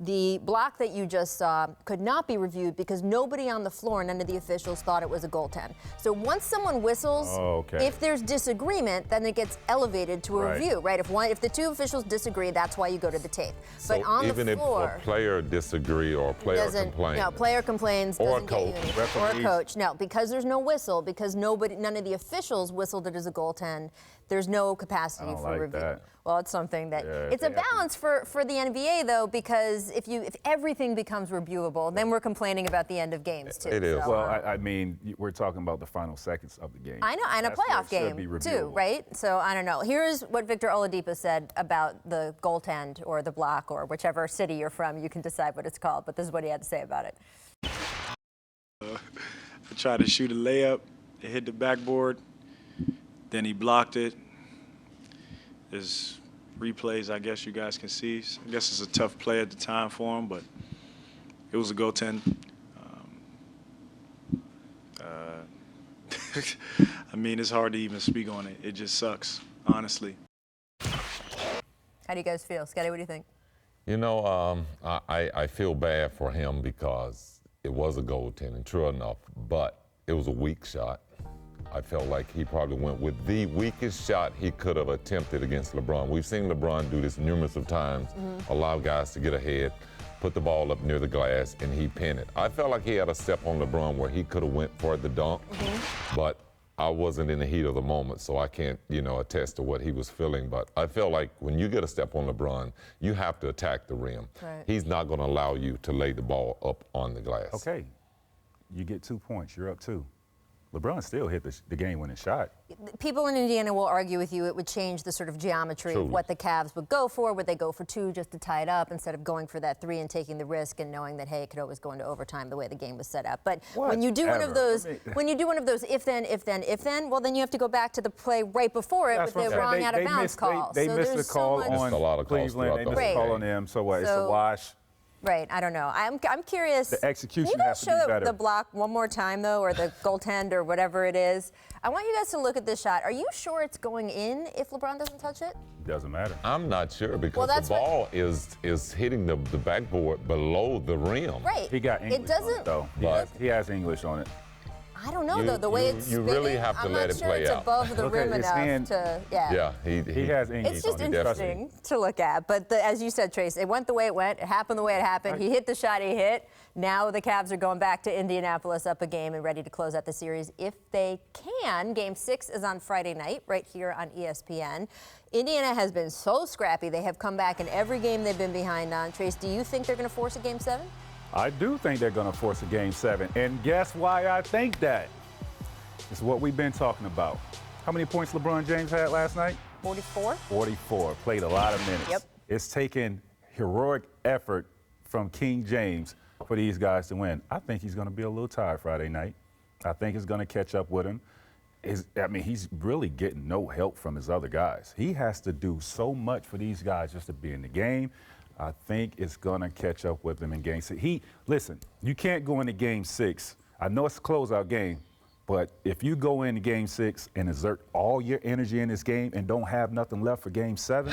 The block that you just saw could not be reviewed because nobody on the floor, none of the officials thought it was a goaltend. So once someone whistles, if there's disagreement, then it gets elevated to a review, right? If the two officials disagree, that's why you go to the tape. So but on even the floor, if a player disagree or a player complains, no, player complains, or doesn't get you anything. Or a coach, no, because there's no whistle, because none of the officials whistled it as a goaltend. There's no capacity for review. That. Well, it's something that it's a balance for the NBA though, because if everything becomes reviewable, then we're complaining about the end of games too. It is. So, Well, I mean, we're talking about the final seconds of the game. I know, and a playoff game too, right? So I don't know. Here's what Victor Oladipo said about the goaltend or the block or whichever city you're from. You can decide what it's called, but this is what he had to say about it. I tried to shoot a layup. It hit the backboard. Then he blocked it. There's replays, I guess you guys can see. I guess it's a tough play at the time for him, but it was a goaltend. I mean, it's hard to even speak on it. It just sucks, honestly. How do you guys feel? Scotty, what do you think? You know, I feel bad for him because it was a goaltending, true enough, but it was a weak shot. I felt like he probably went with the weakest shot he could have attempted against LeBron. We've seen LeBron do this numerous of times, allow guys to get ahead, put the ball up near the glass, and he pin it. I felt like he had a step on LeBron where he could have went for the dunk, but I wasn't in the heat of the moment, so I can't, attest to what he was feeling. But I feel like when you get a step on LeBron, you have to attack the rim. Right. He's not going to allow you to lay the ball up on the glass. Okay, you get 2 points. You're up 2. LeBron still hit the game-winning shot. People in Indiana will argue with you it would change the sort of geometry of what the Cavs would go for. Would they go for 2 just to tie it up instead of going for that 3 and taking the risk and knowing that, hey, it could always go into overtime the way the game was set up. But when you do one of those, if then, well, then you have to go back to the play right before it with the wrong out of bounds call. They missed the call on Cleveland. They missed the call on them. So what? It's a wash. Right, I don't know. I'm curious. The execution Can you has guys to be show better. the block one more time, though, or the goaltend or whatever it is? I want you guys to look at this shot. Are you sure it's going in if LeBron doesn't touch it? Doesn't matter. I'm not sure because the ball is hitting the backboard below the rim. Right. He got English on it, though. He has English on it. I don't know, though, the way it's spinning, really have to let it play out. I'm not sure it's above the rim enough to, Yeah, he has English. It's just on it. interesting to look at. But as you said, Trace, it went the way it went. It happened the way it happened. He hit the shot he hit. Now the Cavs are going back to Indianapolis up a game and ready to close out the series if they can. Game 6 is on Friday night right here on ESPN. Indiana has been so scrappy. They have come back in every game they've been behind on. Trace, do you think they're going to force a Game 7? I do think they're going to force a Game 7. And guess why I think that? It's what we've been talking about. How many points LeBron James had last night? 44. 44. Played a lot of minutes. Yep. It's taken heroic effort from King James for these guys to win. I think he's going to be a little tired Friday night. I think it's going to catch up with him. He's really getting no help from his other guys. He has to do so much for these guys just to be in the game. I think it's going to catch up with him in Game 6. Listen, you can't go into Game 6. I know it's a closeout game. But if you go into Game 6 and exert all your energy in this game and don't have nothing left for Game 7,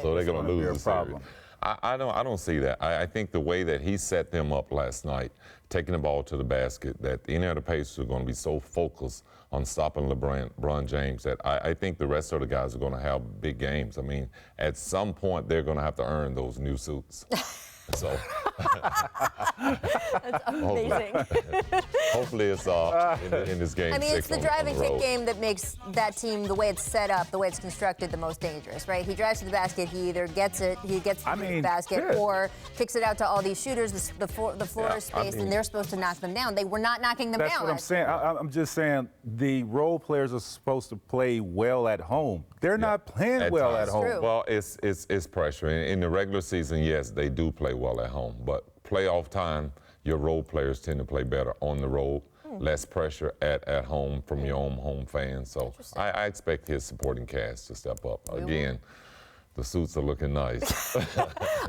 so they're going to lose the problem. I don't see that. I think the way that he set them up last night, taking the ball to the basket, that the Indiana Pacers are going to be so focused on stopping LeBron James that I think the rest of the guys are going to have big games. I mean, at some point they're going to have to earn those new suits. So that's amazing. Hopefully it's in this game. I mean, it's the drive and kick game that makes that team, the way it's set up, the way it's constructed, the most dangerous, right? He drives to the basket, he either gets it, he gets to the basket, or kicks it out to all these shooters. The floor is spaced, and they're supposed to knock them down. They were not knocking them down. That's what I'm saying. I'm just saying the role players are supposed to play well at home. They're not playing well at home. True. Well, it's pressure. In the regular season, yes, they do play well at home, but playoff time, your role players tend to play better on the road, less pressure at home from your own home fans. So I expect his supporting cast to step up. Again, the suits are looking nice.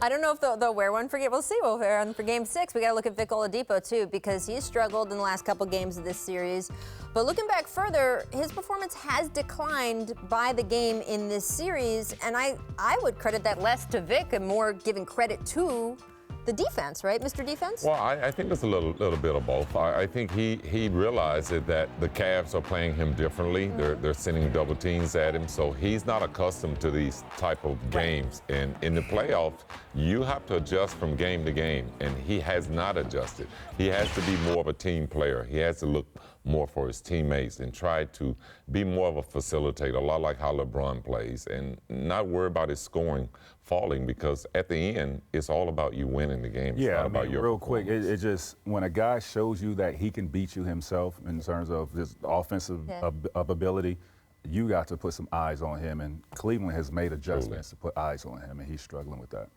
I don't know if they'll wear one for game. We'll see. We'll wear one for Game 6. We got to look at Vic Oladipo, too, because he's struggled in the last couple games of this series. But looking back further, his performance has declined by the game in this series, and I would credit that less to Vic and more giving credit to the defense, right, Mr. Defense? Well, I think it's a little bit of both. I think he realized that the Cavs are playing him differently. They're sending double teams at him, so he's not accustomed to these type of games. And in the playoffs, you have to adjust from game to game, and he has not adjusted. He has to be more of a team player. He has to look more for his teammates and try to be more of a facilitator, a lot like how LeBron plays, and not worry about his scoring falling, because at the end, it's all about you winning the game. It's not about your real quick, it just, when a guy shows you that he can beat you himself in terms of his offensive ability, you got to put some eyes on him, and Cleveland has made adjustments to put eyes on him, and he's struggling with that.